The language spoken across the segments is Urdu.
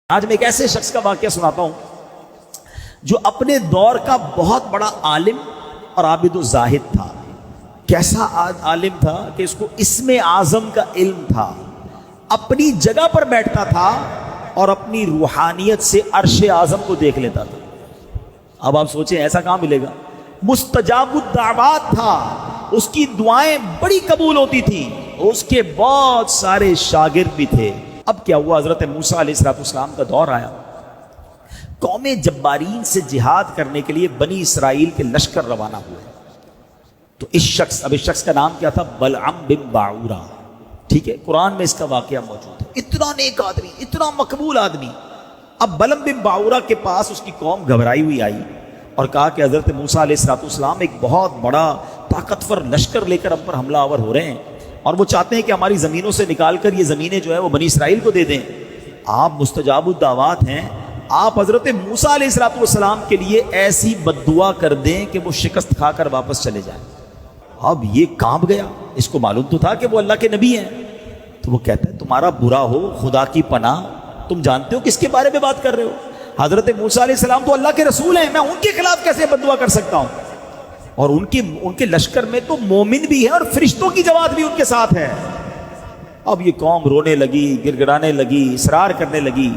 آج میں ایک ایسے شخص کا واقعہ سناتا ہوں جو اپنے دور کا بہت بڑا عالم اور عابد و زاہد تھا۔ کیسا عالم تھا کہ اس کو اسم اعظم کا علم تھا، اپنی جگہ پر بیٹھتا تھا اور اپنی روحانیت سے عرش اعظم کو دیکھ لیتا تھا۔ اب آپ سوچیں ایسا کہاں ملے گا؟ مستجاب الدعوات تھا، اس کی دعائیں بڑی قبول ہوتی تھیں، اس کے بہت سارے شاگرد بھی تھے۔ اب کیا ہوا؟ حضرت موسیٰ علیہ السلام کا دور آیا، قوم جبارین سے جہاد کرنے کے لیے بنی اسرائیل کے لشکر روانہ ہوئے۔ تو اس شخص کا نام کیا تھا؟ بلعم بن باعورہ۔ ٹھیک ہے، قرآن میں اس کا واقعہ موجود ہے۔ اتنا نیک آدمی، اتنا مقبول آدمی۔ اب بلعم بن باعورہ کے پاس اس کی قوم گھبرائی ہوئی آئی اور کہا کہ حضرت موسیٰ علیہ السلام ایک بہت بڑا طاقتور لشکر لے کر ہم پر حملہ آور ہو رہے ہیں اور وہ چاہتے ہیں کہ ہماری زمینوں سے نکال کر یہ زمینیں جو ہے وہ بنی اسرائیل کو دے دیں۔ آپ مستجاب الدعوات ہیں، آپ حضرت موسیٰ علیہ السلام کے لیے ایسی بد دعا کر دیں کہ وہ شکست کھا کر واپس چلے جائیں۔ اب یہ کانپ گیا، اس کو معلوم تو تھا کہ وہ اللہ کے نبی ہیں۔ تو وہ کہتا ہے تمہارا برا ہو خدا کی پناہ، تم جانتے ہو کس کے بارے میں بات کر رہے ہو؟ حضرت موسیٰ علیہ السلام تو اللہ کے رسول ہیں، میں ان کے خلاف کیسے بد دعا کر سکتا ہوں؟ اور ان کے لشکر میں تو مومن بھی ہے اور فرشتوں کی جماعت بھی ان کے ساتھ ہے۔ اب یہ قوم رونے لگی، گر گرانے لگی، اصرار کرنے لگی۔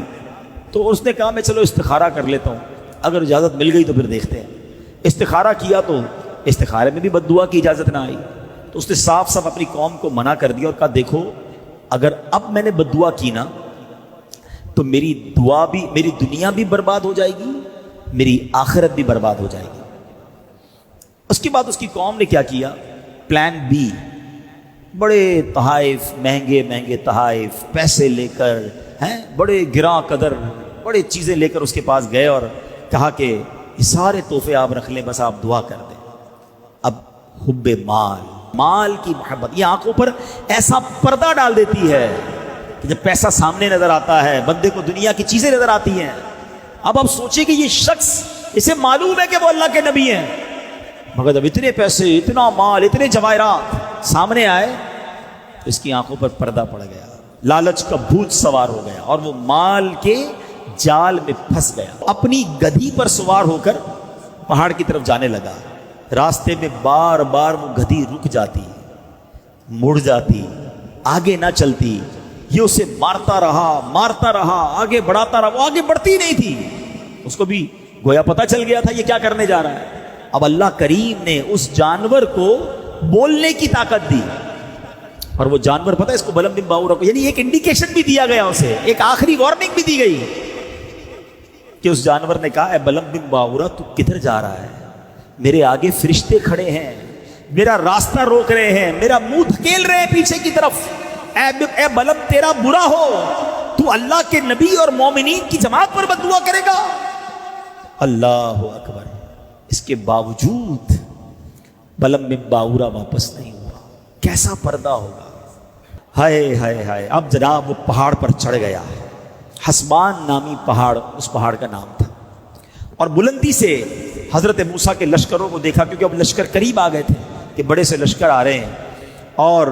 تو اس نے کہا میں چلو استخارہ کر لیتا ہوں، اگر اجازت مل گئی تو پھر دیکھتے ہیں۔ استخارہ کیا تو استخارے میں بھی بد دعا کی اجازت نہ آئی۔ تو اس نے صاف صاف اپنی قوم کو منع کر دیا اور کہا دیکھو اگر اب میں نے بد دعا کی نا تو میری دنیا بھی برباد ہو جائے گی، میری آخرت بھی برباد ہو جائے گی۔ اس کے بعد اس کی قوم نے کیا کیا؟ پلان بی، بڑے تحائف، مہنگے تحائف پیسے لے کر، بڑے گراں قدر بڑے چیزیں لے کر اس کے پاس گئے اور کہا کہ یہ سارے تحفے آپ رکھ لیں، بس آپ دعا کر دیں۔ اب حب مال کی محبت یہ آنکھوں پر ایسا پردہ ڈال دیتی ہے کہ جب پیسہ سامنے نظر آتا ہے بندے کو دنیا کی چیزیں نظر آتی ہیں۔ اب آپ سوچیں کہ یہ شخص، اسے معلوم ہے کہ وہ اللہ کے نبی ہیں، مگر جب اتنے پیسے، اتنا مال، اتنے جواہرات سامنے آئے تو اس کی آنکھوں پر پردہ پڑ گیا، لالچ کا بھوت سوار ہو گیا اور وہ مال کے جال میں پھنس گیا۔ اپنی گدھی پر سوار ہو کر پہاڑ کی طرف جانے لگا۔ راستے میں بار بار وہ گدھی رک جاتی، مڑ جاتی، آگے نہ چلتی۔ یہ اسے مارتا رہا، آگے بڑھاتا رہا، وہ آگے بڑھتی نہیں تھی۔ اس کو بھی گویا پتہ چل گیا تھا یہ کیا کرنے جا رہا ہے۔ اب اللہ کریم نے اس جانور کو بولنے کی طاقت دی اور وہ جانور پتہ ہے اس کو بلعم بن باعورہ کو، یعنی ایک انڈیکیشن بھی دیا گیا اسے، ایک آخری وارننگ بھی دی گئی کہ اس جانور نے کہا اے بلعم بن باعورہ تو کدھر جا رہا ہے؟ میرے آگے فرشتے کھڑے ہیں، میرا راستہ روک رہے ہیں، میرا منہ دھکیل رہے ہیں پیچھے کی طرف۔ اے بلعم تیرا برا ہو، تو اللہ کے نبی اور مومنین کی جماعت پر بد دعا کرے گا؟ اللہ اکبر۔ اس کے باوجود بلعم بن باعورہ واپس نہیں ہوا۔ کیسا پردہ ہوگا! ہائے ہائے ہائے! اب جناب وہ پہاڑ پر چڑھ گیا، حسبان نامی پہاڑ اس پہاڑ کا نام تھا، اور بلندی سے حضرت موسیٰ کے لشکروں کو دیکھا، کیونکہ اب لشکر قریب آ گئے تھے کہ بڑے سے لشکر آ رہے ہیں، اور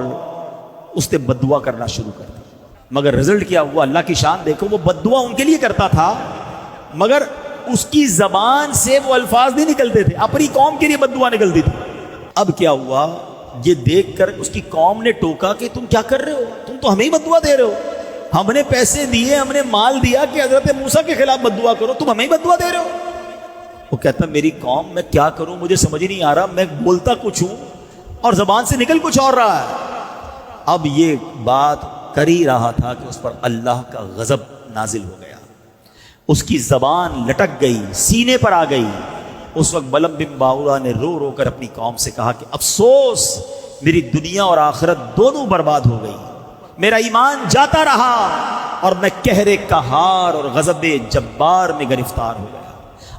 اس نے بد دعا کرنا شروع کر دی۔ مگر رزلٹ کیا ہوا؟ اللہ کی شان دیکھو، وہ بد دعا ان کے لیے کرتا تھا مگر اس کی زبان سے وہ الفاظ نہیں نکلتے تھے، اپنی قوم کے لیے بد دعا نکلتی تھی۔ اب کیا ہوا؟ یہ دیکھ کر اس کی قوم نے ٹوکا کہ تم کیا کر رہے ہو؟ تم تو ہمیں ہی بد دعا دے رہے ہو، ہم نے پیسے دیے، ہم نے مال دیا کہ حضرت موسیٰ کے خلاف بد دعا کرو، تم ہمیں ہی بد دعا دے رہے ہو۔ وہ کہتا میری قوم میں کیا کروں، مجھے سمجھ نہیں آ رہا، میں بولتا کچھ ہوں اور زبان سے نکل کچھ اور رہا ہے۔ اب یہ بات کر ہی رہا تھا کہ اس پر اللہ کا غضب نازل ہو گیا، اس کی زبان لٹک گئی، سینے پر آ گئی۔ اس وقت بلعم بن باعورہ نے رو رو کر اپنی قوم سے کہا کہ افسوس، میری دنیا اور آخرت دونوں برباد ہو گئی، میرا ایمان جاتا رہا اور میں قہر قہار اور غضب جبار میں گرفتار ہو گیا۔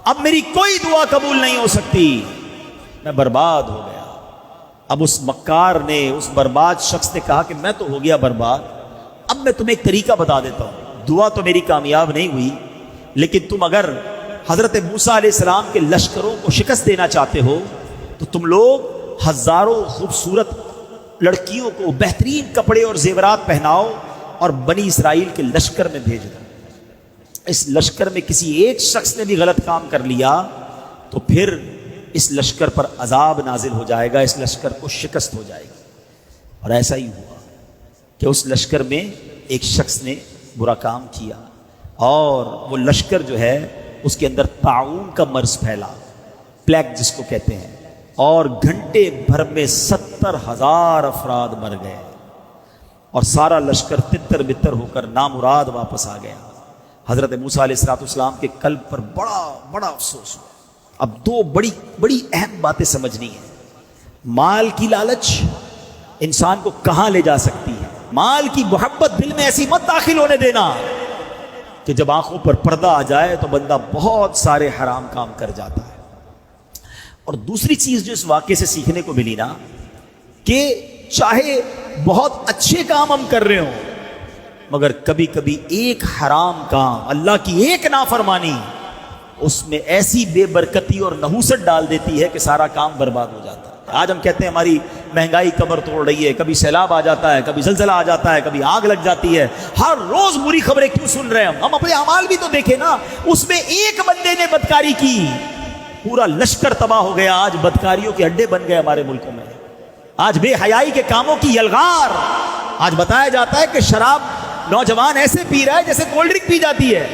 اب میری کوئی دعا قبول نہیں ہو سکتی، میں برباد ہو گیا۔ اب اس مکار نے، اس برباد شخص نے کہا کہ میں تو ہو گیا برباد، اب میں تمہیں ایک طریقہ بتا دیتا ہوں، دعا تو میری کامیاب نہیں ہوئی، لیکن تم اگر حضرت موسیٰ علیہ السلام کے لشکروں کو شکست دینا چاہتے ہو تو تم لوگ ہزاروں خوبصورت لڑکیوں کو بہترین کپڑے اور زیورات پہناؤ اور بنی اسرائیل کے لشکر میں بھیج دو۔ اس لشکر میں کسی ایک شخص نے بھی غلط کام کر لیا تو پھر اس لشکر پر عذاب نازل ہو جائے گا، اس لشکر کو شکست ہو جائے گی۔ اور ایسا ہی ہوا کہ اس لشکر میں ایک شخص نے برا کام کیا اور وہ لشکر جو ہے اس کے اندر طاعون کا مرض پھیلا، پلیگ جس کو کہتے ہیں، اور گھنٹے بھر میں 70,000 افراد مر گئے اور سارا لشکر تتر بتر ہو کر نامراد واپس آ گیا۔ حضرت موسیٰ علیہ السلام کے قلب پر بڑا افسوس ہوا۔ اب دو بڑی اہم باتیں سمجھنی ہیں۔ مال کی لالچ انسان کو کہاں لے جا سکتی ہے؟ مال کی محبت دل میں ایسی مت داخل ہونے دینا کہ جب آنکھوں پر پردہ آ جائے تو بندہ بہت سارے حرام کام کر جاتا ہے۔ اور دوسری چیز جو اس واقعے سے سیکھنے کو ملی نا، کہ چاہے بہت اچھے کام ہم کر رہے ہوں مگر کبھی کبھی ایک حرام کام، اللہ کی ایک نافرمانی، اس میں ایسی بے برکتی اور نحوست ڈال دیتی ہے کہ سارا کام برباد ہو جاتا ہے۔ آج ہم کہتے ہیں ہماری مہنگائی کمر توڑ رہی ہے، کبھی سیلاب آ جاتا ہے، کبھی زلزلہ آ جاتا ہے، کبھی آگ لگ جاتی ہے، ہر روز بری خبریں کیوں سن رہے ہیں ہم اپنے اعمال بھی تو دیکھیں نا۔ اس میں ایک بندے نے بدکاری کی، پورا لشکر تباہ ہو گیا۔ آج بدکاریوں کے اڈے بن گئے ہمارے ملکوں میں، آج بے حیائی کے کاموں کی یلغار۔ آج بتایا جاتا ہے کہ شراب نوجوان ایسے پی رہا ہے جیسے کولڈ ڈرنک پی جاتی ہے،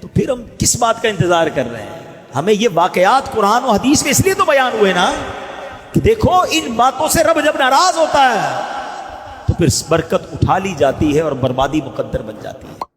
تو پھر ہم کس بات کا انتظار کر رہے ہیں؟ ہمیں یہ واقعات قرآن و حدیث میں اس لیے تو بیان ہوئے نا کہ دیکھو ان باتوں سے رب جب ناراض ہوتا ہے تو پھر برکت اٹھا لی جاتی ہے اور بربادی مقدر بن جاتی ہے۔